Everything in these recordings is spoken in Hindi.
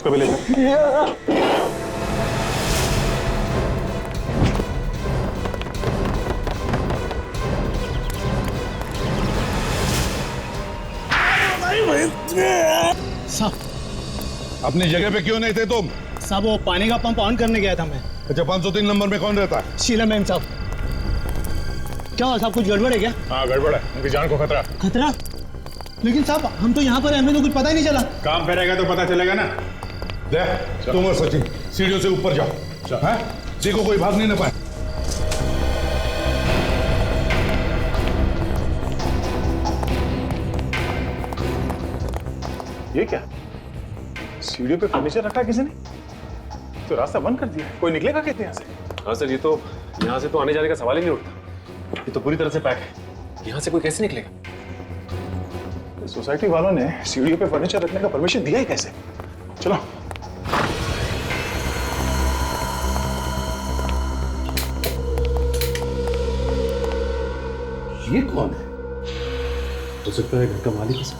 उसको भी ले जाओ। साहब अपनी जगह पे क्यों नहीं थे तुम? साहब वो पानी का पंप ऑन करने गया था मैं। अच्छा, 503 नंबर में कौन रहता है? शीला मैम साहब। क्या हुआ साहब, कुछ गड़बड़ है क्या? हाँ गड़बड़ है, उनकी जान को खतरा। खतरा? लेकिन साहब हम तो यहाँ पर हैं, हमें तो कुछ पता ही नहीं चला। काम पे रहेगा तो पता चलेगा ना। देख तुम और सचिन सीढ़ियों से ऊपर जाओ। हाँ? देखो कोई भाग नहीं ना पाए। ये क्या, सीढ़ियों पे फर्नीचर रखा है किसी ने? तो रास्ता बंद कर दिया, कोई निकलेगा कैसे यहाँ से? हाँ सर, ये तो यहाँ से तो आने जाने का सवाल ही नहीं उठता। ये तो पूरी तरह से पैक है, यहाँ से कोई कैसे निकलेगा? सोसाइटी वालों ने सीढ़ियों पे फर्नीचर रखने का परमिशन दिया ही कैसे? चलो। ये कौन है? हो सकता है घर का मालिक है सर।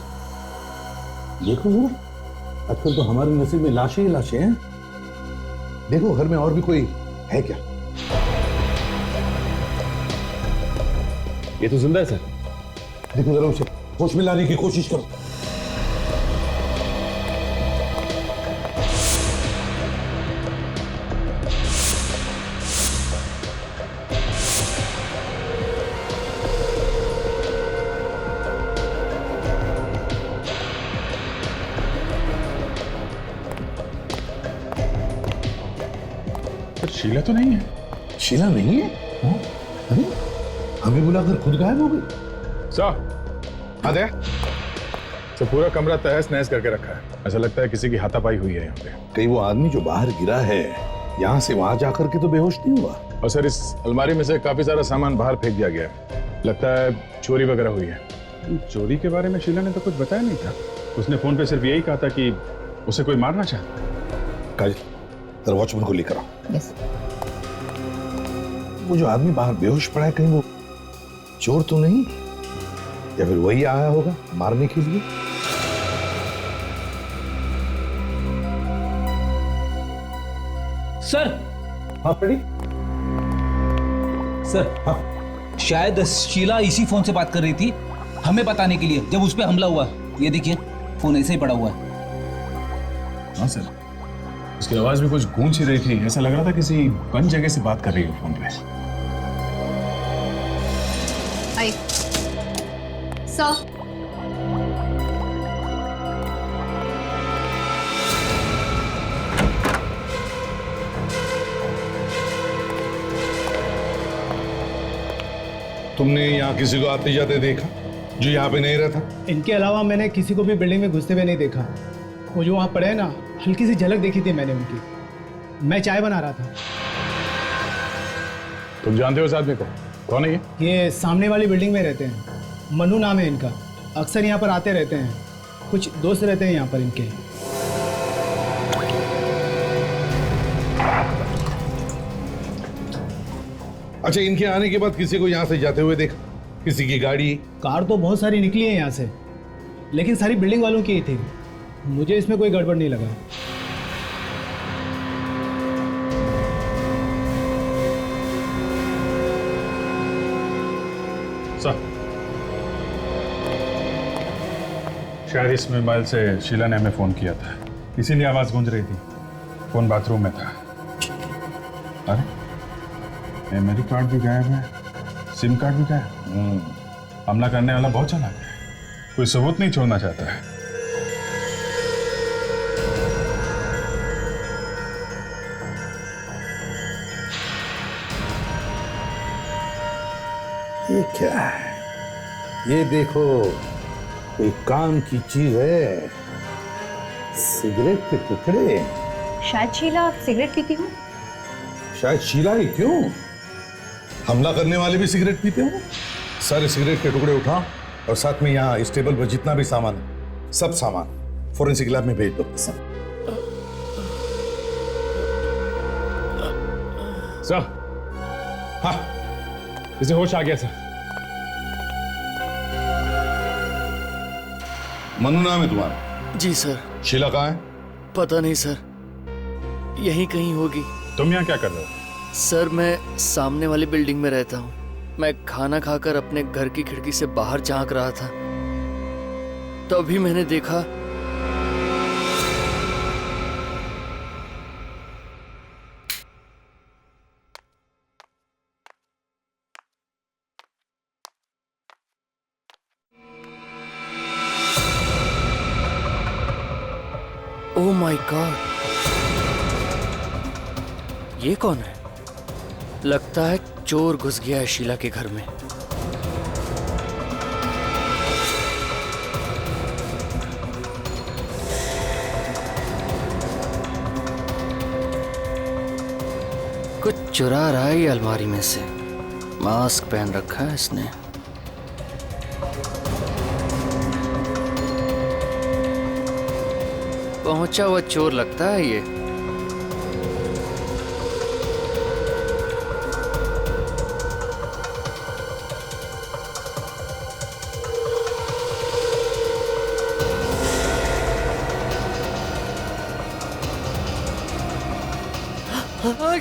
देखो जरा, आजकल तो हमारे नसीब में लाशें ही लाशें हैं। देखो घर में और भी कोई है क्या? ये तो जिंदा है सर। देखो जरा उसे होश में लाने की कोशिश करो। शीला तो नहीं है। शीला नहीं है? हाँ? अरे हमें बुलाकर खुद गायब हो गई। सर अरे तो पूरा कमरा तहस नहस करके रखा है, ऐसा लगता है किसी की हाथापाई हुई है यहाँ पे। कहीं वो आदमी जो बाहर गिरा है यहाँ से वहां जाकर के तो बेहोश नहीं हुआ? और सर इस अलमारी में से काफी सारा सामान बाहर फेंक दिया गया है, लगता है चोरी वगैरह हुई है। चोरी के बारे में शीला ने तो कुछ बताया नहीं था, उसने फोन पे सिर्फ यही कहा था कि उसे कोई मारना चाहता। काजल जरा वॉचमैन को लेकर आओ। यस। वो जो आदमी बाहर बेहोश पड़ा है कहीं वो चोर तो नहीं, या फिर वही आया होगा मारने के लिए? सर। हाँ फ्रेडी। सर हाँ शायद शीला इसी फोन से बात कर रही थी हमें बताने के लिए, जब उस पर हमला हुआ। ये देखिए फोन ऐसे ही पड़ा हुआ है। हाँ सर, उसकी आवाज भी कुछ गूंज ही रही थी, ऐसा लग रहा था किसी बंद जगह से बात कर रही है फोन पे। आई सर। तुमने यहाँ किसी को आते जाते देखा जो यहाँ पे नहीं रहता? इनके अलावा मैंने किसी को भी बिल्डिंग में घुसते हुए नहीं देखा। वो जो वहाँ पड़े हैं ना, हल्की सी झलक देखी थी मैंने उनकी। मैं चाय बना रहा था। तुम जानते हो इस आदमी को? कौन है ये सामने वाली बिल्डिंग में रहते हैं, मनु नाम है इनका। अक्सर यहाँ पर आते रहते हैं, कुछ दोस्त रहते हैं यहाँ पर इनके। अच्छा, इनके आने के बाद किसी को यहाँ से जाते हुए देखा? किसी की गाड़ी? कार तो बहुत सारी निकली है यहाँ से, लेकिन सारी बिल्डिंग वालों की ही थी। मुझे इसमें कोई गड़बड़ नहीं लगा। सर शायद इस मोबाइल से शीला ने हमें फोन किया था, इसीलिए आवाज गूंज रही थी। फोन बाथरूम में था। अरे मेमोरी कार्ड भी गायब है, सिम कार्ड भी गायब। हमला करने वाला बहुत चालाक है, कोई सबूत नहीं छोड़ना चाहता है। ये क्या है? ये देखो, कोई काम की चीज है। सिगरेट के टुकड़े। शायद शीला सिगरेट पीती हूँ। शायद शीला ही क्यों, हमला करने वाले भी सिगरेट पीते हो। सारे सिगरेट के टुकड़े उठाओ और साथ में यहाँ इस टेबल पर जितना भी सामान है, सब सामान फोरेंसिक लैब में भेज दो। सर हाँ, इसे होश आ गया सर। मनु नाम है तुम्हारा? जी सर। शीला कहाँ है? पता नहीं सर, यहीं कहीं होगी। तुम यहाँ क्या कर रहे हो? सर मैं सामने वाली बिल्डिंग में रहता हूँ। मैं खाना खाकर अपने घर की खिड़की से बाहर झांक रहा था, तभी मैंने देखा ओह माय गॉड, ये कौन है? लगता है चोर घुस गया है शीला के घर में। कुछ चुरा रहा है ये अलमारी में से। मास्क पहन रखा है इसने। पहुंचा हुआ चोर लगता है ये।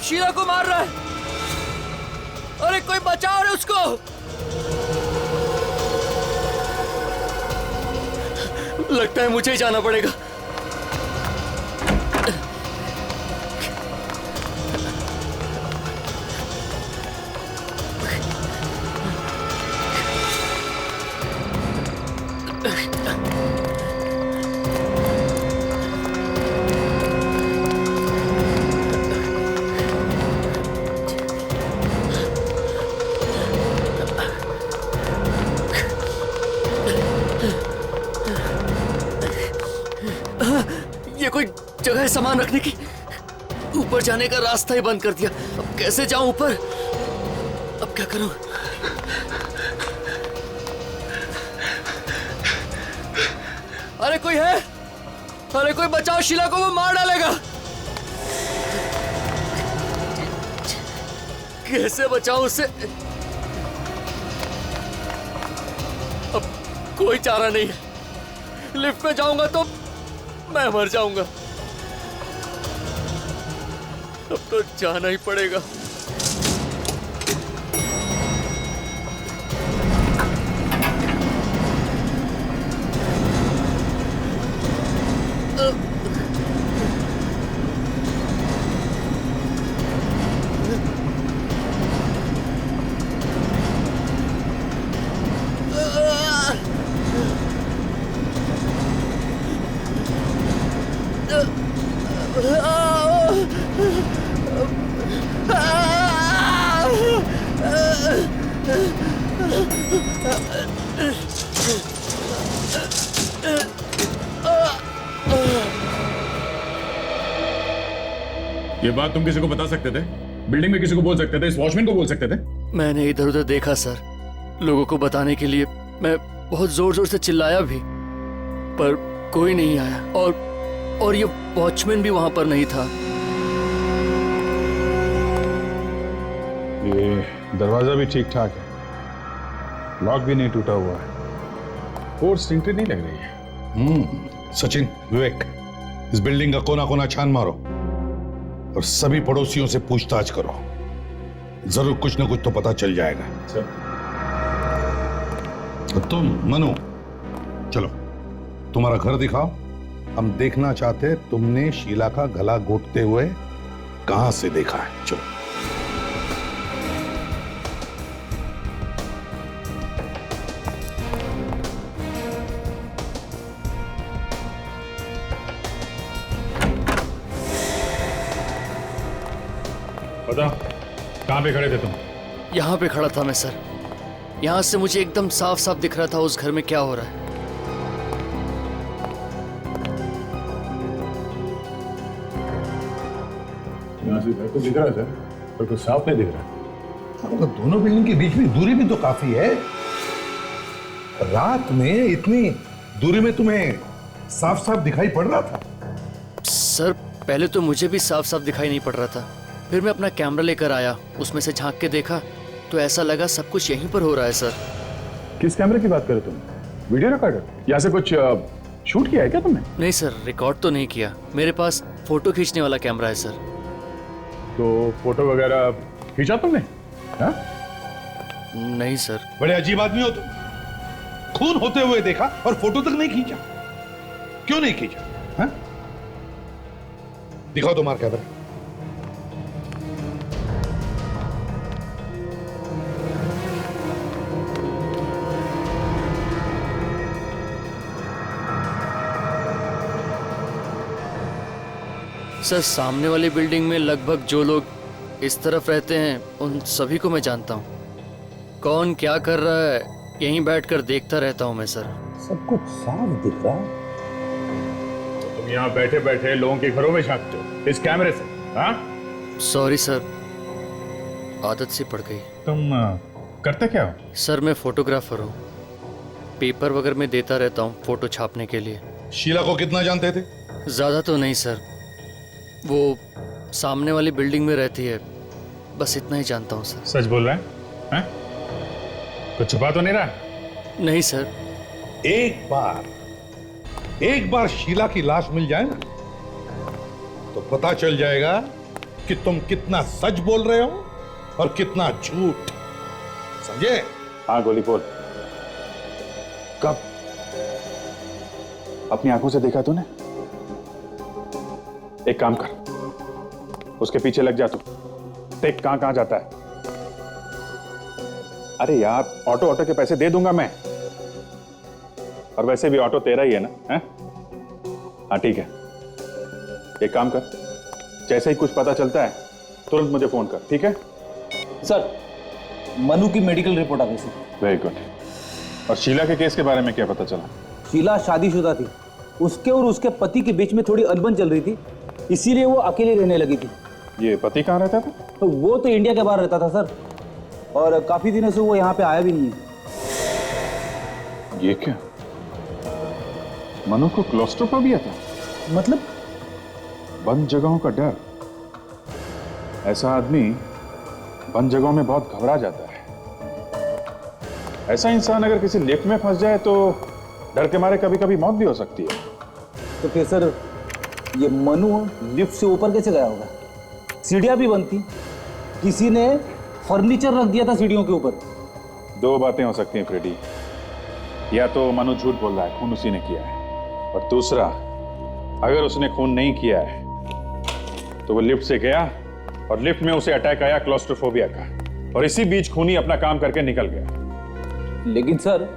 शीला को मार रहा है। अरे कोई बचाओ रे उसको। लगता है मुझे ही जाना पड़ेगा। ये कोई जगह है सामान रखने की? ऊपर जाने का रास्ता ही बंद कर दिया। अब कैसे जाऊं ऊपर? अब क्या करूं? अरे कोई है? अरे कोई बचाओ, शीला को वो मार डालेगा। कैसे बचाऊं उसे? अब कोई चारा नहीं है। लिफ्ट में जाऊंगा तो मैं मर जाऊंगा। अब तो जाना ही पड़ेगा। ये बात तुम किसी को बता सकते थे? बिल्डिंग में किसी को बोल सकते थे? इस वॉचमैन को बोल सकते थे? मैंने इधर उधर देखा सर, लोगों को बताने के लिए मैं बहुत जोर जोर से चिल्लाया भी, पर कोई नहीं आया। और ये वॉचमैन भी वहां पर नहीं था। ये दरवाजा भी ठीक ठाक है, लॉक भी नहीं टूटा हुआ है, फोर्स एंट्री नहीं लग रही है। सचिन, विवेक, इस बिल्डिंग का कोना कोना छान मारो और सभी पड़ोसियों से पूछताछ करो। जरूर कुछ ना कुछ तो पता चल जाएगा। और तुम मनु, चलो तुम्हारा घर दिखाओ। हम देखना चाहते हैं तुमने शीला का गला घोटते हुए कहां से देखा है। चलो। बताओ, कहां पे खड़े थे तुम? यहाँ पे खड़ा था मैं सर। यहाँ से मुझे एकदम साफ साफ दिख रहा था उस घर में क्या हो रहा है। यहाँ से घर को दिख रहा है सर, पर कुछ साफ नहीं दिख रहा। तो दोनों बिल्डिंग के बीच में दूरी भी तो काफी है। रात में इतनी दूरी में तुम्हें साफ साफ दिखाई पड़ रहा था? सर पहले तो मुझे भी साफ साफ दिखाई नहीं पड़ रहा था, फिर मैं अपना कैमरा लेकर आया, उसमें से झांक के देखा तो ऐसा लगा सब कुछ यहीं पर हो रहा है सर। किस कैमरे की बात कर रहे तुम? Video recorder? यहाँ से कुछ शूट किया है क्या तुमने? नहीं सर, रिकॉर्ड तो नहीं किया। मेरे पास फोटो खींचने वाला कैमरा है सर। तो फोटो वगैरह खींचा तुमने? हाँ? नहीं सर। बड़े अजीब आदमी हो तुम। खून होते हुए देखा और फोटो तक नहीं खींचा। क्यों नहीं खींचा? हाँ? दिखाओ तुम्हारा कैमरा। सर, सामने वाली बिल्डिंग में लगभग जो लोग इस तरफ रहते हैं उन सभी को मैं जानता हूँ। कौन क्या कर रहा है यहीं बैठकर देखता रहता हूँ मैं सर। सब कुछ साफ दिख रहा है। तुम यहाँ बैठे बैठे लोगों के घरों में झांकते हो इस कैमरे से? हाँ? सॉरी सर, आदत सी पड़ गई। तुम करते क्या हो? सर, मैं फोटोग्राफर हूँ। पेपर वगैरह में देता रहता हूँ फोटो छापने के लिए। शीला को कितना जानते थे? ज़्यादा तो नहीं सर, वो सामने वाली बिल्डिंग में रहती है, बस इतना ही जानता हूँ सर। सच बोल रहा है? हाँ? कुछ छुपा तो नहीं रहा? नहीं सर। एक बार शीला की लाश मिल जाए ना तो पता चल जाएगा कि तुम कितना सच बोल रहे हो और कितना झूठ। समझे? हाँ गोली बोल। कब? अपनी आंखों से देखा तूने? एक काम कर, उसके पीछे लग जा तू। देख कहां कहां जाता है। अरे यार, ऑटो के पैसे दे दूंगा मैं, और वैसे भी ऑटो तेरा ही है ना? हैं? हाँ ठीक है, एक काम कर, जैसे ही कुछ पता चलता है तुरंत मुझे फोन कर, ठीक है? सर, मनु की मेडिकल रिपोर्ट आ गई सर। Very good. और शीला के केस के बारे में क्या पता चला? शीला शादीशुदा थी। उसके और उसके पति के बीच में थोड़ी अनबन चल रही थी, इसीलिए वो अकेली रहने लगी थी। ये पति कहाँ रहता था? तो वो तो इंडिया के बाहर रहता था सर, और काफी दिनों से वो यहाँ पे आया भी नहीं है। ये क्या? मनु को क्लॉस्ट्रोफोबिया था? मतलब? बंद जगहों का डर। ऐसा आदमी बंद जगहों में बहुत घबरा जाता है। ऐसा इंसान अगर किसी लिफ्ट में फंस जाए तो डर के मारे कभी कभी मौत भी हो सकती है। तो फिर सर, ये मनु लिफ्ट से ऊपर कैसे गया होगा? सीढ़ियां भी बंद थी, किसी ने फर्नीचर रख दिया था सीढ़ियों के ऊपर। दो बातें हो सकती हैं फ्रेडी, या तो मनु झूठ बोल रहा है, खून उसी ने किया है, और दूसरा, अगर उसने खून नहीं किया है तो वो लिफ्ट से गया और लिफ्ट में उसे अटैक आया क्लॉस्ट्रोफोबिया का, और इसी बीच खूनी अपना काम करके निकल गया। लेकिन सर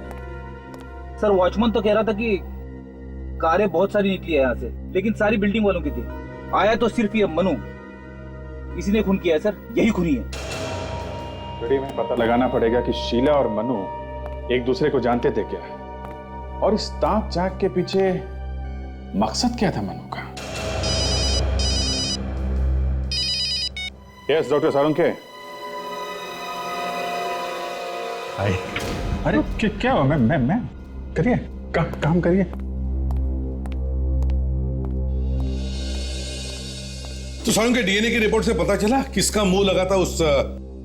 वॉचमैन तो कह रहा था कि कारें बहुत सारी निकली है यहाँ से, लेकिन सारी बिल्डिंग वालों की थी। आया तो सिर्फ ये मनु, इसी ने खून किया है सर, यही खूनी है। फ्रेडी, में पता लगाना पड़ेगा कि शीला और मनु एक दूसरे को जानते थे क्या, और इस ताक झांक के पीछे मकसद क्या था मनु का। Yes doctor Sarunkhe. अरे क्या हुआ? मैं करिए, काम करिए। तो सारुण के डीएनए की रिपोर्ट से पता चला किसका मुंह लगा था उस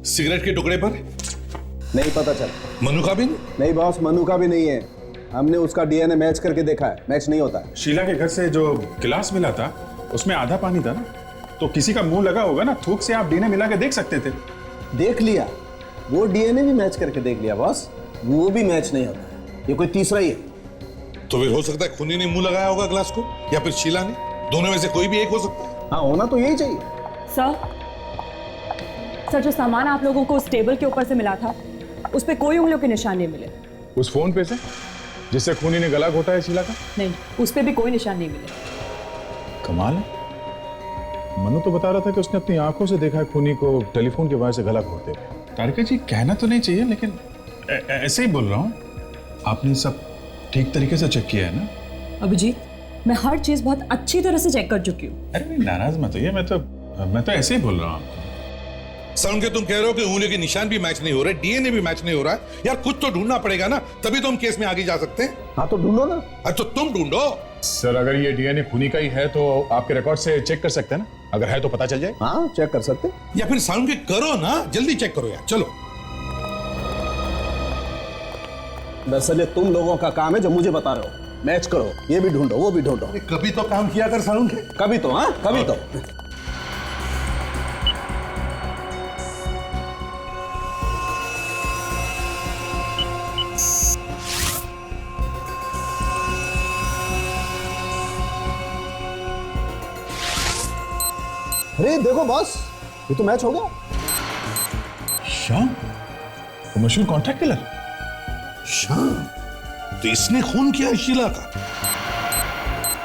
सिगरेट के टुकड़े पर? नहीं पता चला। मनु का भी नहीं बॉस, मनु का भी नहीं है। हमने उसका डीएनए मैच करके देखा है, मैच नहीं होता है। शीला के घर से जो गिलास मिला था उसमें आधा पानी था ना, तो किसी का मुंह लगा होगा ना, थूक से आप डीएनए मिला के देख सकते थे। देख लिया, वो डीएनए भी मैच करके देख लिया बॉस, वो भी मैच नहीं होता है। ये कोई तीसरा ही है। तो फिर हो सकता है खूनी ने मुंह लगाया होगा ग्लास को, या फिर शीला ने। दोनों में से कोई भी एक हो सकता है। हाँ, होना तो यही चाहिए। सर, जो सामान आप लोगों को उस टेबल के ऊपर से मिला था, उस पे कोई उंगलियों के निशान नहीं मिले। उस फोन पे से जिससे खूनी ने गला घोटा है शीला का? नहीं, उस पे भी कोई निशान नहीं मिले। कमाल है, मनु तो बता रहा था कि उसने अपनी आंखों से देखा है खूनी को टेलीफोन के वजह से गला घोटते हुए। तारिका जी, कहना तो नहीं चाहिए, लेकिन ऐसे ही बोल रहा हूँ। आपने सब ठीक तरीके से चेक किया है ना? अभिजीत, मैं हर चीज बहुत अच्छी तरह से चेक कर चुकी हूँ। अरे नाराज मत होइए, मैं तो ऐसे ही बोल रहा हूँ। सारुण के तुम कह रहे हो कि उंगलियों के निशान भी मैच नहीं हो रहे, डीएनए भी मैच नहीं हो रहा है। यार कुछ तो ढूंढना पड़ेगा ना, तभी तो हम केस में आगे जा सकते हैं। हाँ तो ढूंढो ना। अरे तो तुम ढूंढो। सर, अगर ये डीएनए खूनी का ही है तो आपके रिकॉर्ड से चेक कर सकते हैं ना? अगर है तो पता चल जाए। हाँ, चेक कर सकते। या फिर सारुण के करो ना, जल्दी चेक करो यार, चलो। दरअसल ये तुम लोगों का काम है जो मुझे बता रहे हो। मैच करो, ये भी ढूंढो, वो भी ढूंढो। कभी तो काम किया कर सारुण के। कभी तो, हाँ कभी तो। अरे देखो बॉस, ये तो मैच हो गया। श्याम, वो मशहूर कॉन्ट्रैक्ट किलर श्याम, तो इसने खून किया है शीला का।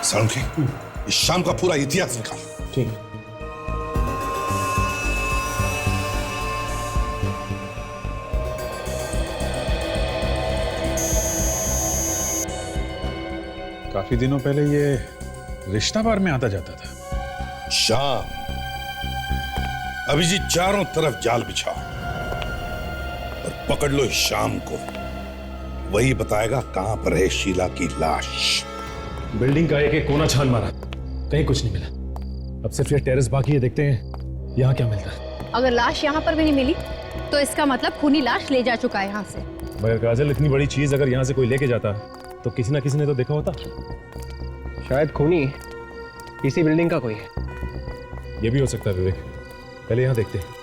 सारुण के, इस शाम का पूरा इतिहास निकाल। ठीक। काफी दिनों पहले ये रिश्ता बार में आता जाता था। शाम, अभिजीत चारों तरफ जाल बिछाओ और पकड़ लो इस शाम को। वही बताएगा कहां पर है शीला की लाश। बिल्डिंग का एक एक कोना छान मारा, कहीं कुछ नहीं मिला। अब सिर्फ ये टेरेस बाकी है, देखते हैं यहाँ क्या मिलता है। अगर लाश यहाँ पर भी नहीं मिली तो इसका मतलब खूनी लाश ले जा चुका है यहाँ से। मगर काजल, इतनी बड़ी चीज अगर यहाँ से कोई लेके जाता तो किसी ना किसी ने तो देखा होता। शायद खूनी इसी बिल्डिंग का कोई है। ये भी हो सकता है विवेक, पहले यहाँ देखते हैं।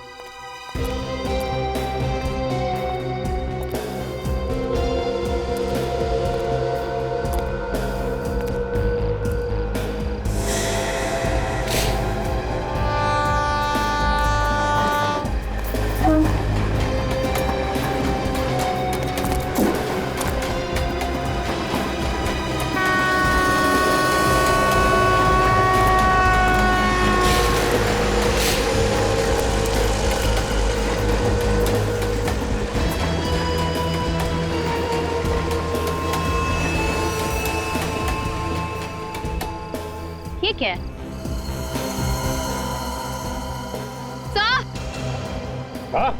ठीक है सर। हाँ,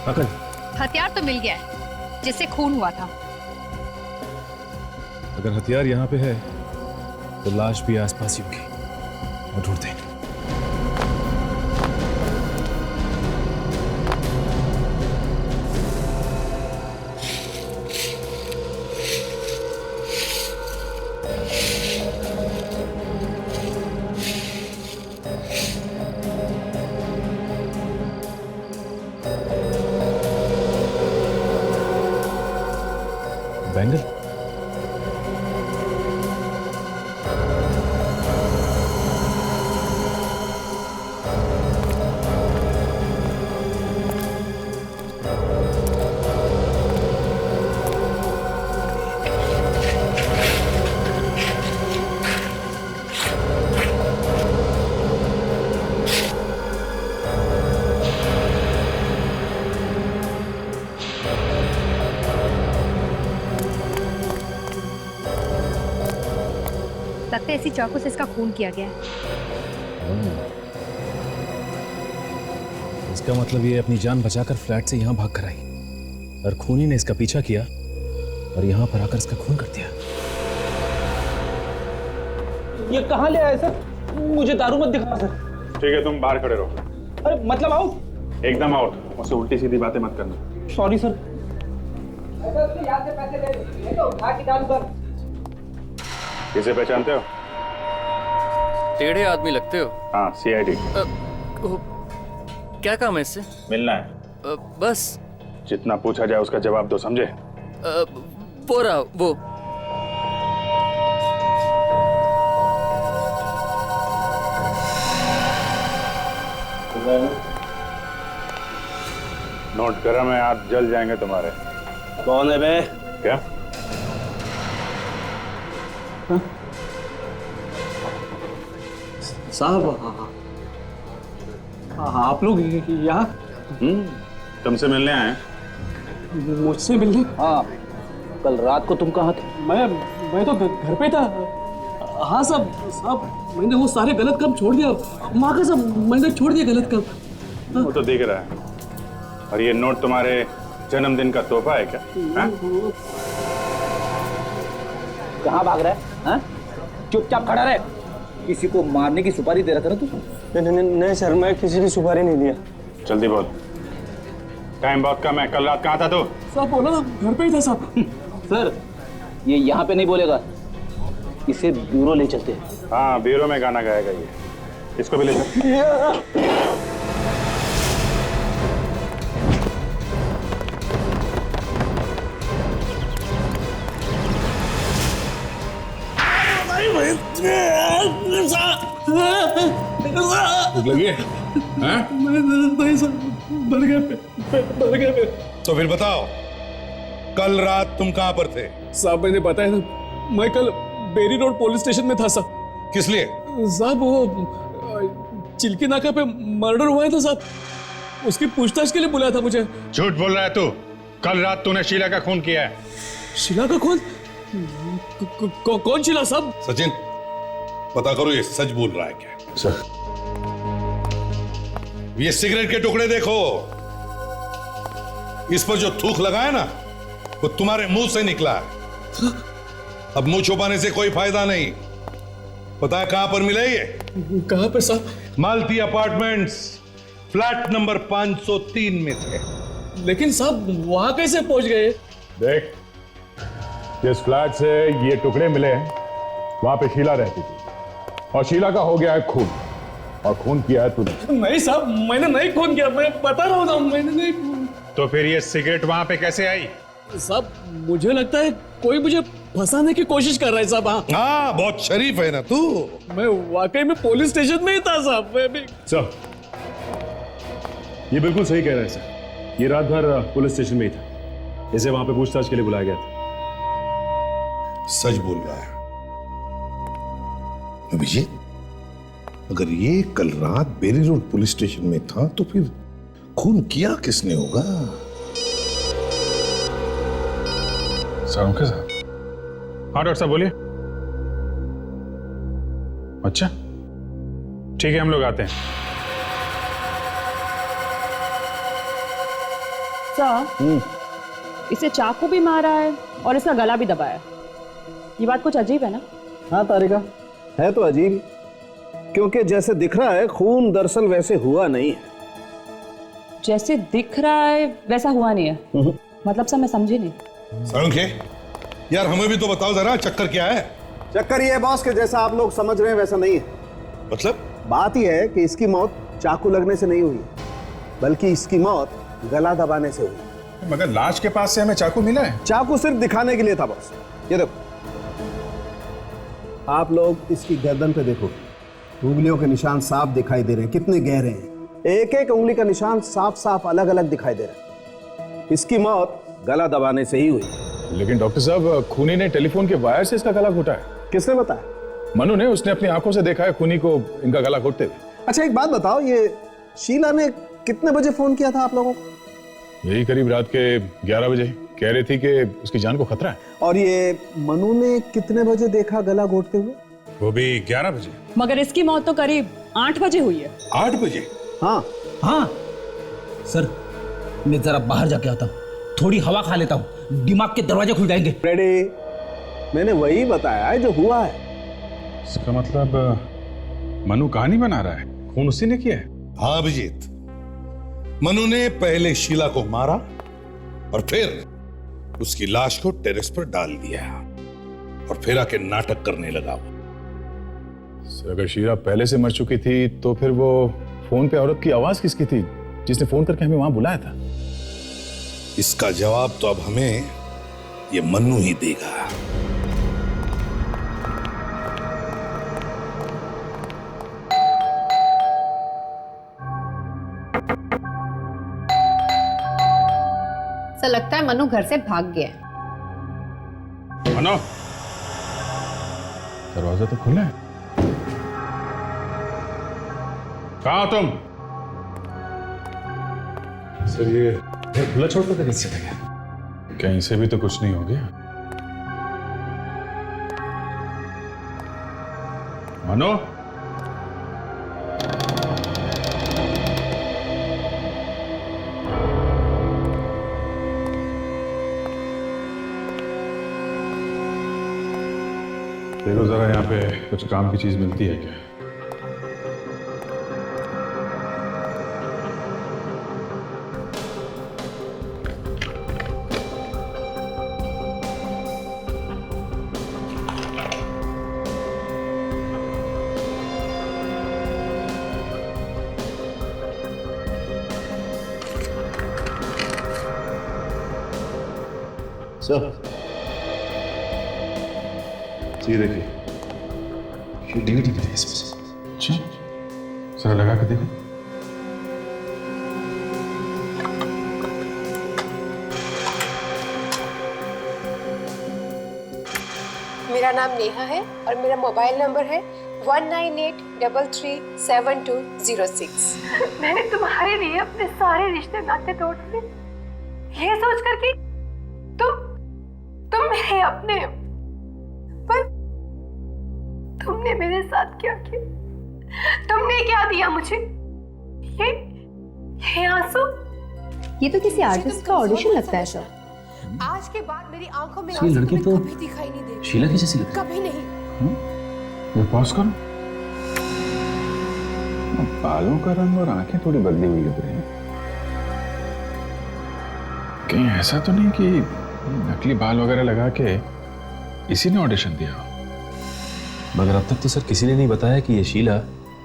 अकल, हथियार तो मिल गया है जिससे खून हुआ था। अगर हथियार यहाँ पे है तो लाश भी आसपास ही होगी। और ढूंढते हैं। बैंगल, लगता है इसी चाकू से इसका खून किया गया है। इसका मतलब ये अपनी जान बचाकर फ्लैट से यहाँ भाग कर आई और खूनी ने इसका पीछा किया और यहाँ पर आकर इसका खून कर दिया। ये कहाँ ले आए सर? मुझे दारू मत दिखा सर। ठीक है, तुम बाहर खड़े रहो। अरे मतलब आउट? एकदम आउट। मुझसे उल्टी सीधी बातें मत करना। Sorry sir. किसे पहचानते हो? टेढ़े आदमी लगते हो। हाँ, CID। क्या काम है इससे? मिलना है। बस। जितना पूछा जाए उसका जवाब दो, समझे? वो रहा वो। नोट करा, मैं हाथ जल जाएंगे तुम्हारे। कौन है बे? क्या? साहब, आप लोग यहाँ? तुमसे मिलने आए? मुझसे मिलने? हाँ, कल रात को तुम कहाँ थे? मैं तो घर पे था। हाँ साहब, मैंने वो सारे गलत काम छोड़ दिया। माँ का सब मैंने छोड़ दिया गलत काम। वो तो दिख रहा है। और ये नोट तुम्हारे जन्मदिन का तोहफा है क्या? कहाँ भाग रहा है? हाँ? चुपचाप खड़ा रहे। किसी को मारने की सुपारी दे रहा था ना तू? नहीं सर, मैं किसी की सुपारी नहीं दिया। जल्दी बोल, टाइम बहुत कम है। कल रात कहाँ था तू? साहब बोला ना, घर पे ही था साहब। सर, ये यहाँ पे नहीं बोलेगा, इसे ब्यूरो ले चलते हैं। हाँ, ब्यूरो में गाना गाएगा ये। इसको भी ले चल। भूख लगी है? हाँ? नहीं सर, भर गए। तो फिर बताओ, कल रात तुम कहां पर थे? साहब मैंने बताया ना, मैं कल बेरी रोड पुलिस स्टेशन में था साहब। किस लिए? साहब वो चिल्की नाका पे मर्डर हुआ है था साहब, उसकी पूछताछ के लिए बुलाया था मुझे। झूठ बोल रहा है तू। कल रात तूने शीला का खून किया है। शीला का खून? कौन शीला साहब? सचिन, पता करो ये सच बोल रहा है क्या। सर, ये सिगरेट के टुकड़े देखो, इस पर जो थूक लगा है ना, वो तुम्हारे मुंह से निकला है। अब मुंह छुपाने से कोई फायदा नहीं। पता है कहां पर मिला ये? कहां पे साहब? मालती अपार्टमेंट्स, फ्लैट नंबर 503 में थे। लेकिन साहब वहां कैसे पहुंच गए? देख, जिस फ्लैट से ये टुकड़े मिले हैं वहां पे शीला रहती थी, और शीला का हो गया है खून, और खून किया है तूने। नहीं साहब, मैंने नहीं खून किया, मैं बता रहा हूँ ना, मैंने नहीं खून। तो फिर ये सिगरेट वहां पे कैसे आई? साहब मुझे लगता है कोई मुझे फंसाने की कोशिश कर रहा है साहब। हाँ, बहुत शरीफ है ना तू। मैं वाकई में पुलिस स्टेशन में ही था साहब। मैं भी सर, ये बिल्कुल सही कह रहे हैं सर। ये रात भर पुलिस स्टेशन में ही था, इसे वहां पे पूछताछ के लिए बुलाया गया था। सच बोल रहा है अभिजीत। अगर ये कल रात बेरी रोड पुलिस स्टेशन में था तो फिर खून किया किसने होगा? Sir, okay sir. हाँ डॉक्टर साहब बोलिए। अच्छा, ठीक है, हम लोग आते हैं। सर, इसे चाकू भी मारा है और इसका गला भी दबाया। ये बात कुछ अजीब है ना? हाँ तारिका, है तो अजीब, क्योंकि जैसे दिख रहा है खून दरअसल वैसे हुआ नहीं है। जैसे दिख रहा है वैसा हुआ नहीं है? मतलब सर मैं समझी नहीं। सरोंके, यार हमें भी तो बताओ जरा, चक्कर क्या है? चक्कर ये है बॉस कि जैसा आप लोग समझ रहे हैं वैसा नहीं है। मतलब? बात यह है कि इसकी मौत चाकू लगने से नहीं हुई, बल्कि इसकी मौत गला दबाने से हुई। मगर लाश के पास से हमें चाकू मिला है। चाकू सिर्फ दिखाने के लिए था बॉस। ये देखो, आप लोग इसकी गर्दन पे देखो, उंगलियों के निशान साफ दिखाई दे रहे हैं, कितने गहरे हैं। एक एक उंगली का निशान साफ साफ अलग अलग दिखाई दे रहा है। इसकी मौत गला दबाने से ही हुई। लेकिन डॉक्टर साहब, खूनी ने टेलीफोन के वायर से इसका गला घोटा है। किसने बताया? मनु ने, उसने अपनी आंखों से देखा है खूनी को इनका गला घोटते हुए। अच्छा एक बात बताओ, ये शीला ने कितने बजे फोन किया था आप लोगों को? यही करीब रात के 11 बजे। कह रही थी कि उसकी जान को खतरा है। और ये मनु ने कितने बजे देखा गला घोटते हुए? वो भी 11 बजे। मगर इसकी मौत तो करीब 8 बजे हुई है। 8 बजे? हाँ हाँ सर, मैं जरा बाहर जाके आता हूँ, थोड़ी हवा खा लेता हूँ, दिमाग के दरवाजे खुल जाएंगे। रेडी? मैंने वही बताया है जो हुआ है। इसका मतलब मनु कहानी बना रहा है, खून उसी ने किया है। हाँ अभिजीत, मनु ने पहले शीला को मारा और फिर उसकी लाश को टेरेस पर डाल दिया और फिर आके नाटक करने लगा। सर, अगर शीला पहले से मर चुकी थी तो फिर वो फोन पे औरत की आवाज किसकी थी जिसने फोन करके हमें वहां बुलाया था? इसका जवाब तो अब हमें ये मन्नू ही देगा। ऐसा लगता है मनु घर से भाग गया है। मनु, दरवाजा तो खुला है। कहाँ हो तुम? सर, ये खुला छोड़ कर कैसे चला गया? कहीं से भी तो कुछ नहीं हो गया। मनु, देखो जरा यहाँ पे कुछ काम की चीज मिलती है क्या? सर ये देखिए, ये डीवीडी भी है इसमें। अच्छा, जरा लगा के देखो। मेरा नाम नेहा है और मेरा मोबाइल नंबर है 1983372006। मैंने तुम्हारे लिए अपने सारे रिश्ते नाते तोड़ दिए, ये सोचकर कि तुम मेरे अपने हो। पर तुमने मेरे साथ क्या किया? तुमने क्या दिया मुझे? ये आंसू? ये तो किसी आर्टिस्ट का ऑडिशन लगता है सर। आज के बाद मेरी आंखों में ये आंसू लड़की तुम्हें तो कभी दिखाई नहीं देगी। शीला की जैसी लग रही कभी नहीं। ये पॉज करो। बालों का रंग और आंखें थोड़ी बदली हुई लग रही हैं। कहीं ऐसा तो नहीं कि नकली बाल वगैरह लगा के इसी ने ऑडिशन दिया हो? मगर अब तक तो सर किसी ने नहीं बताया कि ये शीला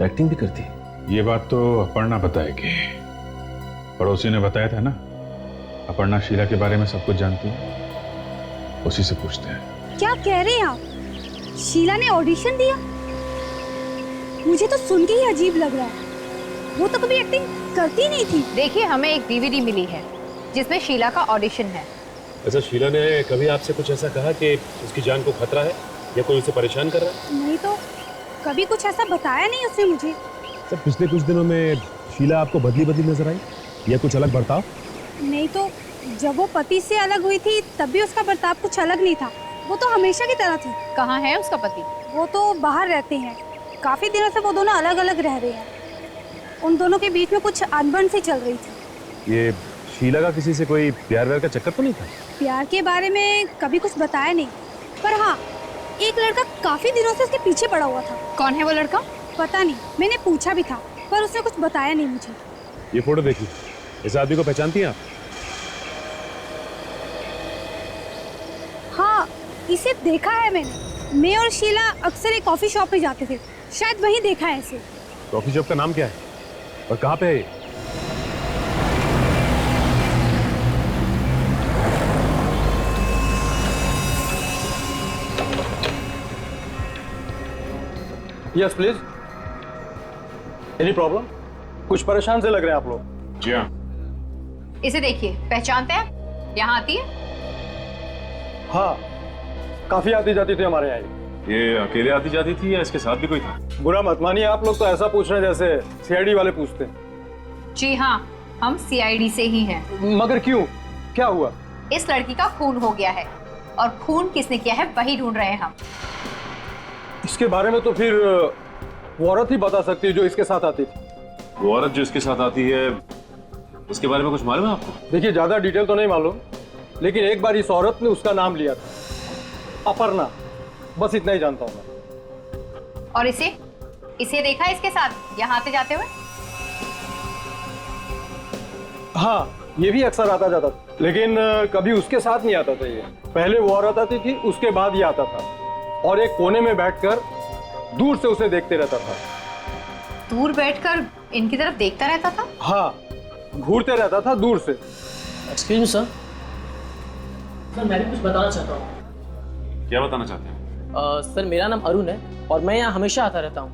एक्टिंग भी करती है। ये बात तो अपर्णा बताएगी। पड़ोसी ने बताया था ना, अपर्णा शीला के बारे में सब कुछ जानती है, उसी से पूछते हैं। क्या कह रहे हैं आप? शीला ने ऑडिशन दिया? मुझे तो सुन के ही अजीब लग रहा है। वो तो कभी एक्टिंग करती नहीं थी। देखिए, हमें एक डीवीडी मिली है जिसमें शीला का ऑडिशन है। अच्छा, शीला ने कभी आपसे कुछ ऐसा कहा कि उसकी जान को खतरा है या कोई उसे परेशान कर रहा है? नहीं तो कभी कुछ ऐसा बताया नहीं उसने मुझे। सर, पिछले कुछ दिनों में शीला आपको बदली नजर आई या कुछ अलग बर्ताव? नहीं तो जब वो पति से अलग हुई थी तब भी उसका बर्ताव कुछ अलग नहीं था। वो तो हमेशा की तरह थी। कहाँ है उसका पति? वो तो बाहर रहते हैं। काफी दिनों से वो दोनों अलग अलग रह रहे हैं। उन दोनों के बीच में कुछ अनबन सी चल रही थी। ये शीला का किसी से कोई प्यार का चक्कर तो नहीं था? प्यार के बारे में कभी कुछ बताया नहीं, पर हाँ, एक लड़का काफी दिनों से उसके पीछे पड़ा हुआ था। कौन है वो लड़का? पता नहीं, मैंने पूछा भी था पर उसने कुछ बताया नहीं मुझे। ये फोटो देखिए, इस आदमी को पहचानती हैं आप? हाँ, इसे देखा है मैंने। मैं और शीला अक्सर एक कॉफी शॉप में जाते थे, शायद वहीं देखा है इसे। कॉफी शॉप का नाम क्या है और कहाँ पे है ये? Yes please. Any problem? कुछ परेशान से लग रहे हैं आप लोग। जी हाँ। इसे देखिए, पहचानते हैं? यहाँ आती है? हाँ, काफी आती जाती थी हमारे यहाँ। ये अकेले आती जाती थी या इसके साथ भी कोई था? बुरा मत मानिए, आप लोग तो ऐसा पूछ रहे हैं जैसे सीआईडी वाले पूछते हैं। जी हाँ, हम सीआईडी से ही हैं। मगर क्यों, क्या हुआ? इस लड़की का खून हो गया है और खून किसने किया है वही ढूंढ रहे हैं हम। इसके बारे में तो फिर वो औरत ही बता सकती है जो इसके साथ आती थी। वो औरत जो इसके साथ आती है, उसके बारे में कुछ मालूम है आपको? देखिए, ज्यादा डिटेल तो नहीं मालूम, लेकिन एक बार इस औरत ने उसका नाम लिया था, अपर्णा। बस इतना ही जानता हूँ मैं। और इसे देखा है इसके साथ यहाँ आते जाते हुए? हाँ, ये भी अक्सर आता जाता था, लेकिन कभी उसके साथ नहीं आता था। ये पहले वो औरत आती थी, उसके बाद ये आता था और एक कोने में बैठकर दूर से उसे देखते रहता था। दूर बैठकर इनकी तरफ देखता रहता था? हाँ, घूरते रहता था दूर से। एक्सक्यूज मी सर, मैं भी कुछ बताना चाहता हूँ। क्या बताना चाहते हैं? सर, मेरा नाम अरुण है और मैं यहाँ हमेशा आता रहता हूँ।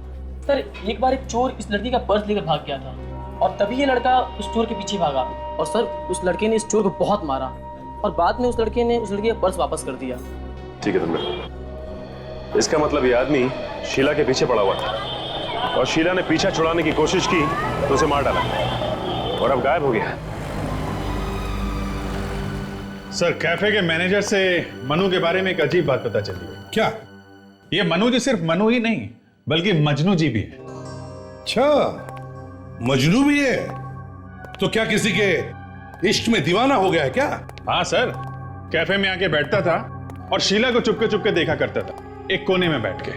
सर, एक बार एक चोर इस लड़की का पर्स लेकर भाग गया था और तभी ये लड़का उस चोर के पीछे भागा और सर उस लड़के ने इस चोर को बहुत मारा और बाद में उस लड़के ने उस लड़की का पर्स वापस कर दिया। ठीक है तुमने, इसका मतलब ये आदमी शीला के पीछे पड़ा हुआ था और शीला ने पीछा छुड़ाने की कोशिश की तो उसे मार डाला और अब गायब हो गया। सर, कैफे के मैनेजर से मनु के बारे में एक अजीब बात पता चली है। क्या? ये मनु जी सिर्फ मनु ही नहीं बल्कि मजनू जी भी है। अच्छा, मजनू भी है? तो क्या किसी के इश्क में दीवाना हो गया है क्या? हाँ सर, कैफे में आके बैठता था और शीला को चुपके चुपके देखा करता था। एक कोने में बैठ के।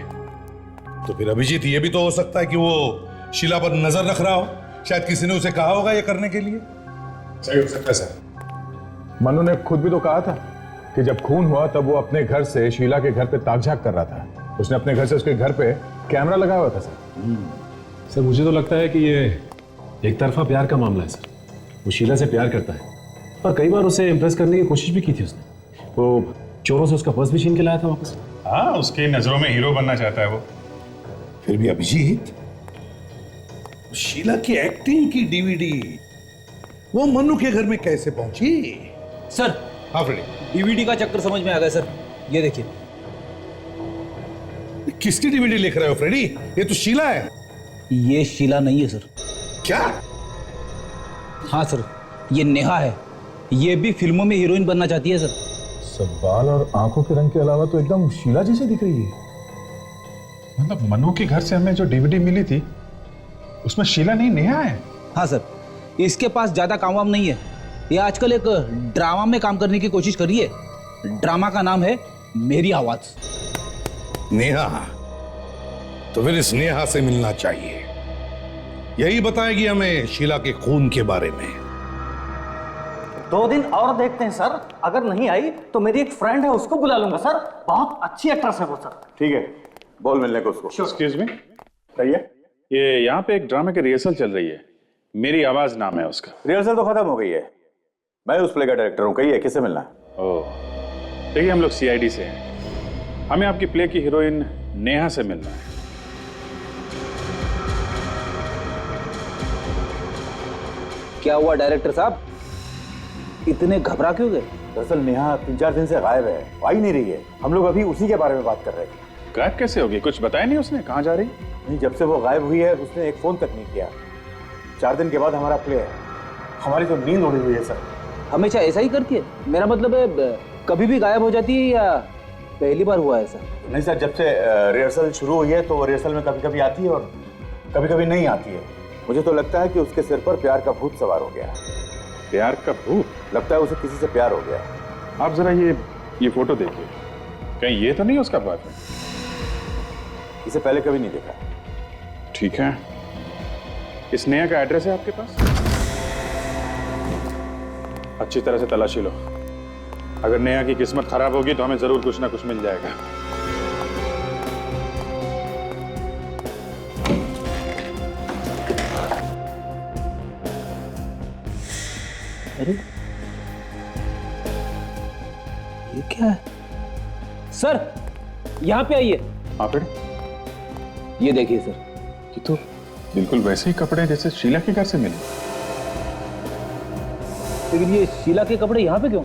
तो फिर अभिजीत, ये भी तो हो सकता है कि वो शीला पर नजर रख रहा हो। शायद किसी ने उसे कहा होगा ये करने के लिए। सही हो सकता है सर। मनु ने खुद भी तो कहा था कि जब खून हुआ तब वो अपने घर से शीला के घर पे ताक-झाक कर रहा था। उसने अपने घर से उसके घर पे कैमरा लगाया हुआ था सर। सर मुझे तो लगता है कि ये एक तरफा प्यार का मामला है सर। वो शीला से प्यार करता है और कई बार उसे इम्प्रेस करने की कोशिश भी की थी उसने। वो चोरों से उसका पर्स भी छीन के लाया था वापस। हाँ, उसकी नजरों में हीरो बनना चाहता है वो। फिर भी अभिजीत, शीला की एक्टिंग की डीवीडी वो मनु के घर में कैसे पहुंची? सर। हाँ फ्रेडी, डीवीडी का चक्कर समझ में आ गया सर। ये देखिए। किसकी डीवीडी लिख रहे हो फ्रेडी? ये तो शीला है। ये शीला नहीं है सर। क्या? हाँ सर, ये नेहा है। ये भी फिल्मों में हीरोइन बनना चाहती है सर। सब बाल और आंखों के रंग के अलावा तो एकदम शीला जैसी दिख रही है। मतलब मनु के घर से हमें जो डीवीडी मिली थी उसमें शीला नहीं, नेहा है। हाँ सर, इसके पास ज्यादा काम वाम नहीं है। ये आजकल एक ड्रामा में काम करने की कोशिश कर रही है। ड्रामा का नाम है मेरी आवाज। नेहा? तो फिर इस नेहा से मिलना चाहिए। यही बताएगी हमें शीला के खून के बारे में। 2 दिन और देखते हैं सर। अगर नहीं आई तो मेरी एक फ्रेंड है, उसको बुला लूंगा सर। बहुत अच्छी एक्ट्रेस है वो सर। ठीक है, बोल मिलने को उसको। एक्सक्यूज मी, भैया, ये यहाँ पे एक ड्रामे की रिहर्सल चल रही है। मेरी आवाज नाम है उसका। रिहर्सल तो खत्म हो गई है। मैं उस प्ले का डायरेक्टर हूँ। कहिए किससे मिलना है? ओह, देखिए हम लोग CID से हैं। हमें आपकी प्ले की हीरोइन नेहा से मिलना है। क्या हुआ डायरेक्टर साहब, इतने घबरा क्यों गए? दरअसल नेहा 3-4 दिन से गायब है, आ ही नहीं रही है। हम लोग अभी उसी के बारे में बात कर रहे थे। गायब कैसे होगी? कुछ बताया नहीं उसने कहाँ जा रही? नहीं, जब से वो गायब हुई है उसने एक फोन तक नहीं किया। 4 दिन के बाद हमारा प्ले है। हमारी तो नींद उड़ी हुई है सर। हमेशा ऐसा ही करती है? मेरा मतलब है कभी भी गायब हो जाती है या पहली बार हुआ है ऐसा? नहीं सर, जब से रिहर्सल शुरू हुई है तो रिहर्सल में कभी कभी आती है और कभी कभी नहीं आती है। मुझे तो लगता है कि उसके सिर पर प्यार का भूत सवार हो गया है। प्यार का भूत? लगता है उसे किसी से प्यार हो गया। आप जरा ये फोटो देखिए, कहीं ये तो नहीं उसका बॉयफ्रेंड? इसे पहले कभी नहीं देखा। ठीक है, इस नेहा का एड्रेस है आपके पास? अच्छी तरह से तलाशी लो। अगर नेहा की किस्मत खराब होगी तो हमें जरूर कुछ ना कुछ मिल जाएगा। अरे ये क्या है? सर यहाँ पे आइए। हाँ फिर? ये देखिए सर। ये तो बिल्कुल वैसे ही कपड़े जैसे शीला के घर से मिले। लेकिन ये शीला के कपड़े यहाँ पे क्यों?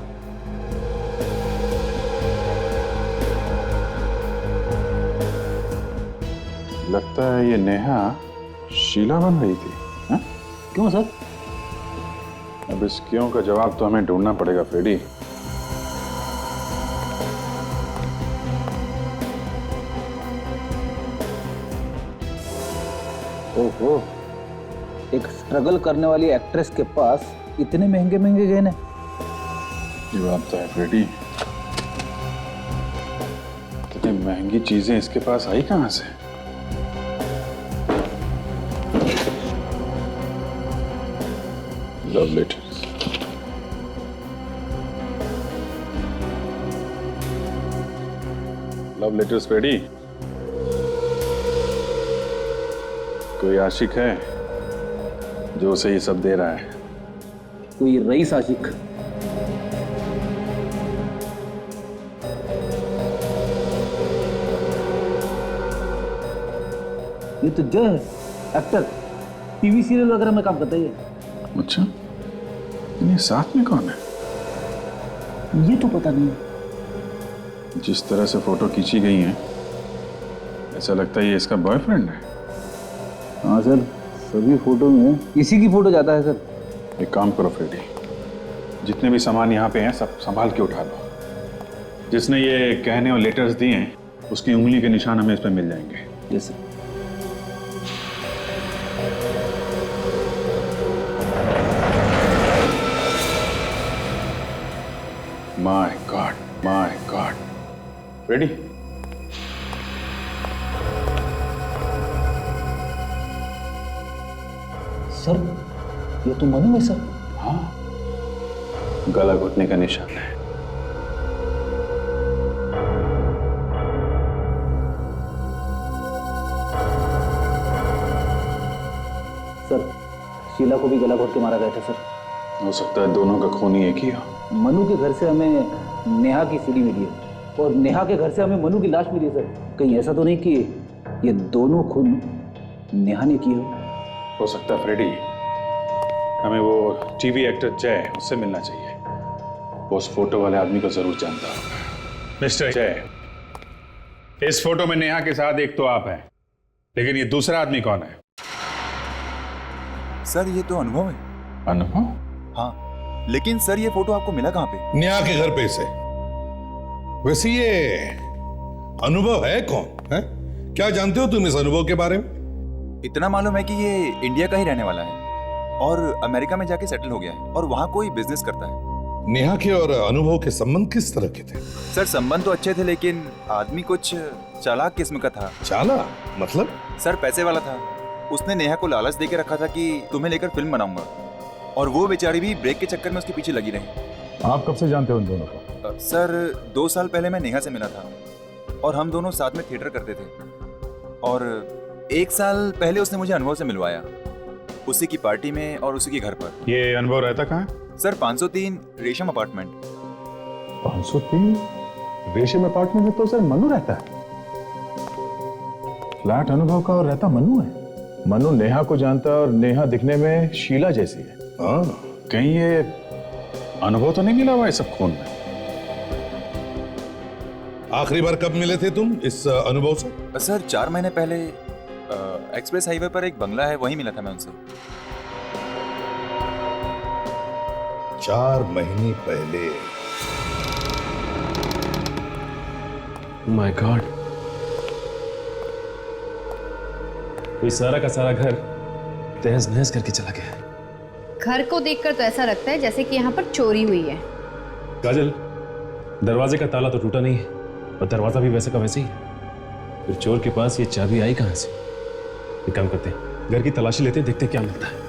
लगता है ये नेहा शीला बन रही थी। हा? क्यों सर? अब इस क्यों का जवाब तो हमें ढूंढना पड़ेगा फ्रेडी। ओहो, एक स्ट्रगल करने वाली एक्ट्रेस के पास इतने महंगे महंगे गहने। ये बात तो है फ्रेडी, इतनी महंगी चीजें इसके पास आई कहां से? Love letters. Love letters Freddie. कोई आशिक है जो उसे ये सब दे रहा है? कोई रईस आशिक? ये तो जय है, एक्टर, टीवी सीरियल वगैरह में काम करता है। अच्छा, ये साथ में कौन है? ये तो पता नहीं। जिस तरह से फोटो खींची गई है ऐसा लगता है ये इसका बॉयफ्रेंड है। हाँ सर, सभी फोटो में इसी की फोटो जाता है सर। एक काम करो फ्रेडी, जितने भी सामान यहाँ पे हैं सब संभाल के उठा लो। जिसने ये कहने और लेटर्स दिए हैं उसकी उंगली के निशान हमें इस पर मिल जाएंगे। Yes sir. My God, my God. Freddie, ये तो मनु है सर। हाँ, गला घुटने का निशान है। सर शीला को भी गला घोट के मारा गया था सर। हो सकता है दोनों का खून ही एक ही हो। मनु के घर से हमें नेहा की सीडी मिली है और नेहा के घर से हमें मनु की लाश मिली है सर। कहीं ऐसा तो नहीं कि ये दोनों खून नेहा ने किए हो सकता है फ्रेडी, हमें वो टीवी एक्टर जय उससे मिलना चाहिए। वो उस फोटो वाले आदमी को जरूर जानता होगा। मिस्टर जय, इस फोटो में नेहा के साथ एक तो आप हैं, लेकिन ये दूसरा आदमी कौन है? सर ये तो अनुभव है। अनुभव? हाँ, लेकिन सर ये फोटो आपको मिला कहाँ पे? नेहा के घर पे से। वैसे ये अनुभव है कौन है? क्या जानते हो तुम इस अनुभव के बारे में? इतना मालूम है कि ये इंडिया का ही रहने वाला है और अमेरिका में जाके सेटल हो गया है और वहाँ कोई बिजनेस करता है। नेहा के और अनुभव के संबंध किस तरह के थे? सर संबंध तो अच्छे थे, लेकिन आदमी कुछ चालाक किस्म का था। चालाक मतलब? सर पैसे वाला था। उसने नेहा को लालच देके रखा था कि तुम्हें लेकर फिल्म बनाऊंगा, और वो बेचारी भी ब्रेक के चक्कर में उसके पीछे लगी रही। आप कब से जानते हो उन दोनों को? सर 2 साल पहले मैं नेहा से मिला था और हम दोनों साथ में थिएटर करते थे, और 1 साल पहले उसने मुझे अनुभव से मिलवाया, उसी की पार्टी में और उसी के घर पर। ये अनुभव रहता कहाँ? सर 503 रेशम अपार्टमेंट। 503 रेशम अपार्टमेंट में तो सर मनु रहता है। फ्लैट अनुभव का और रहता मनु है। मनु नेहा को जानता है और नेहा दिखने में शीला जैसी है। हाँ, कहीं ये अनुभव तो नहीं मिला हुआ इस सब खून में? आखिरी बार कब मिले थे तुम इस अनुभव से? सर 4 महीने पहले एक्सप्रेस हाईवे पर एक बंगला है, वहीं मिला था मैं उनसे। 4 महीने पहले? माय गॉड, ये सारा का सारा घर तहस नहस करके चला गया। घर को देखकर तो ऐसा लगता है जैसे कि यहाँ पर चोरी हुई है। काजल, दरवाजे का ताला तो टूटा नहीं है और दरवाजा भी वैसे का वैसे ही है। फिर चोर के पास ये चाबी आई कहां से? एक काम करते हैं, घर की तलाशी लेते हैं, देखते हैं क्या मिलता है।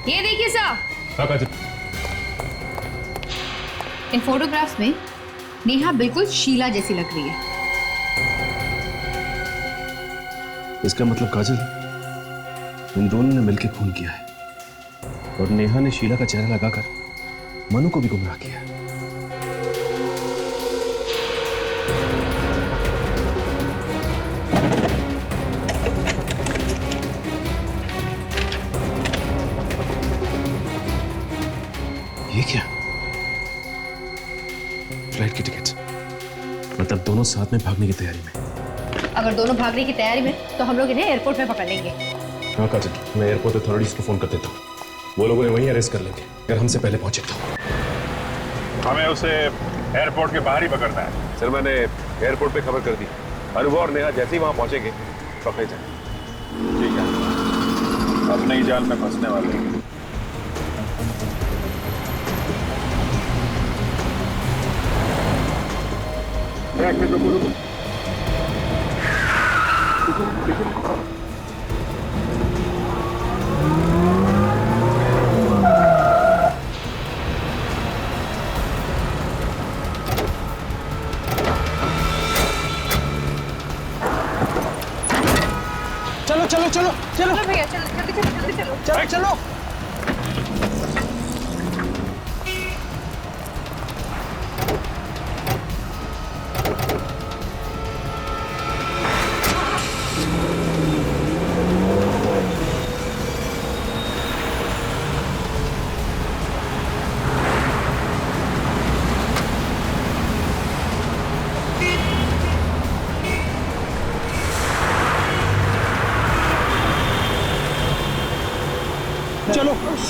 ये देखिए साहब, हाँ काजल, इन फोटोग्राफ्स में नेहा बिल्कुल शीला जैसी लग रही है। इसका मतलब काजल, इन दोनों ने मिलकर खून किया है और नेहा ने शीला का चेहरा लगाकर मनु को भी गुमराह किया। ये क्या? फ्लाइट की टिकट, मतलब दोनों साथ में भागने की तैयारी में। अगर दोनों भागने की तैयारी में तो हम लोग इन्हें एयरपोर्ट में पकड़ लेंगे। हाँ काजल, मैं एयरपोर्ट अथॉरिटीज को फोन कर देता हूँ, वो लोगों ने वहीं अरेस्ट कर लेंगे अगर हमसे पहले पहुंचे तो। हमें उसे एयरपोर्ट के बाहर ही पकड़ना है। सर मैंने एयरपोर्ट पे खबर कर दी, अनुभव और नेहा जैसे ही वहां पहुंचेंगे पकड़े जाए। ठीक है, अपने ही जाल में फंसने वाले हैं। चलो चलो चलो चलो भैया, चलो जल्दी चलो, जल्दी चलो, चलो चलो।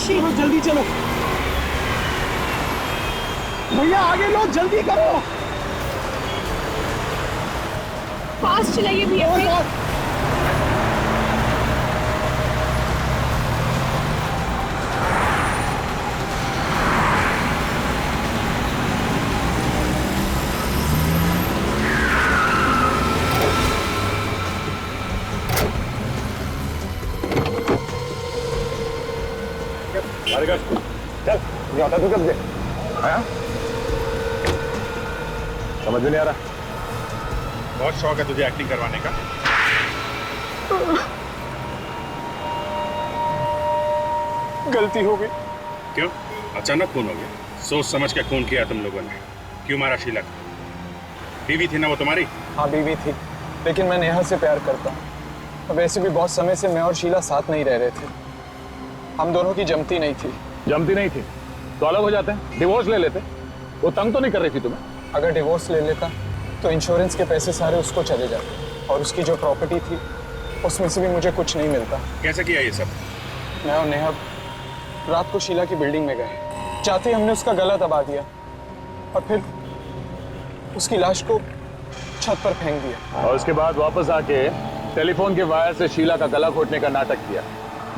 चलो जल्दी चलो भैया, आगे लो, जल्दी करो। फास्ट चलाइए भैया। चल, ये होता तू कब से आया? समझ में नहीं आ रहा। बहुत शौक है तुझे एक्टिंग करवाने का। गलती हो गई। क्यों अचानक खून हो गया? सोच समझ के खून किया तुम लोगों ने। क्यों मारा शीला को? बीवी थी ना वो तुम्हारी? हाँ बीवी थी, लेकिन मैं नेहा से प्यार करता हूँ। और वैसे भी बहुत समय से मैं और शीला साथ नहीं रह रहे थे। हम दोनों की जमती नहीं थी। जमती नहीं थी तो अलग हो जाते हैं, डिवोर्स ले लेते। वो तंग तो नहीं कर रही थी तुम्हें? अगर डिवोर्स ले लेता तो इंश्योरेंस के पैसे सारे उसको चले जाते और उसकी जो प्रॉपर्टी थी उसमें से भी मुझे कुछ नहीं मिलता। कैसे किया ये सब? मैं और नेहा रात को शीला की बिल्डिंग में गए, चाहते हमने उसका गला दबा दिया और फिर उसकी लाश को छत पर फेंक दिया। और उसके बाद वापस आके टेलीफोन के वायर से शीला का गला घोटने का नाटक किया,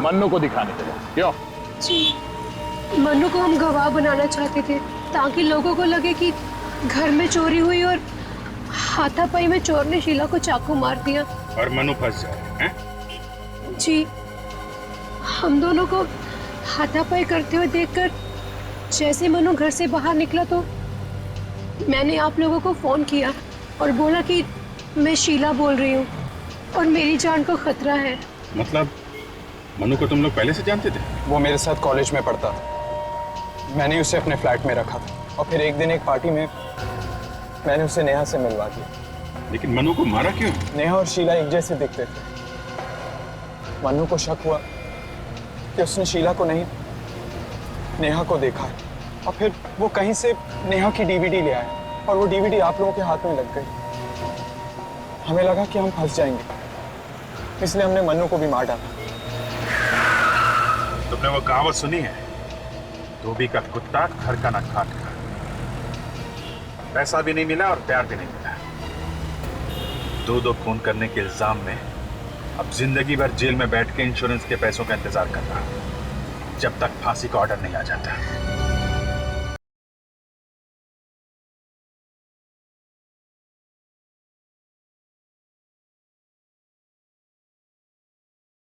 मन्नू को दिखाने के लिए। क्यों? जी, मन्नू को हम गवाह बनाना चाहते थे ताकि लोगों को लगे कि घर में चोरी हुई और हाथापाई में चोर ने शीला को चाकू मार दिया और मनु फंस जाए हैं? जी, हम दोनों को हाथापाई करते हुए देखकर जैसे मनु घर से बाहर निकला तो मैंने आप लोगों को फोन किया और बोला कि मैं शीला बोल रही हूँ और मेरी जान को खतरा है। मतलब मनु को तुम लोग पहले से जानते थे? वो मेरे साथ कॉलेज में पढ़ता था, मैंने उसे अपने फ्लैट में रखा था और फिर एक दिन एक पार्टी में मैंने उसे नेहा से मिलवा दिया। लेकिन मनु को मारा क्यों? नेहा और शीला एक जैसे दिखते थे। मनु को शक हुआ कि उसने शीला को नहीं नेहा को देखा है और फिर वो कहीं से नेहा की डीवीडी ले आया और वो डीवीडी आप लोगों के हाथ में लग गई। हमें लगा कि हम फंस जाएंगे, इसलिए हमने मनु को भी मार डाला। तुमने वो कहावत सुनी है, धोबी का कुत्ता घर का न खाट का। पैसा भी नहीं मिला और प्यार भी नहीं मिला। दो खून करने के इल्जाम में अब जिंदगी भर जेल में बैठ के इंश्योरेंस के पैसों का इंतजार कर रहा, जब तक फांसी का ऑर्डर नहीं आ जाता।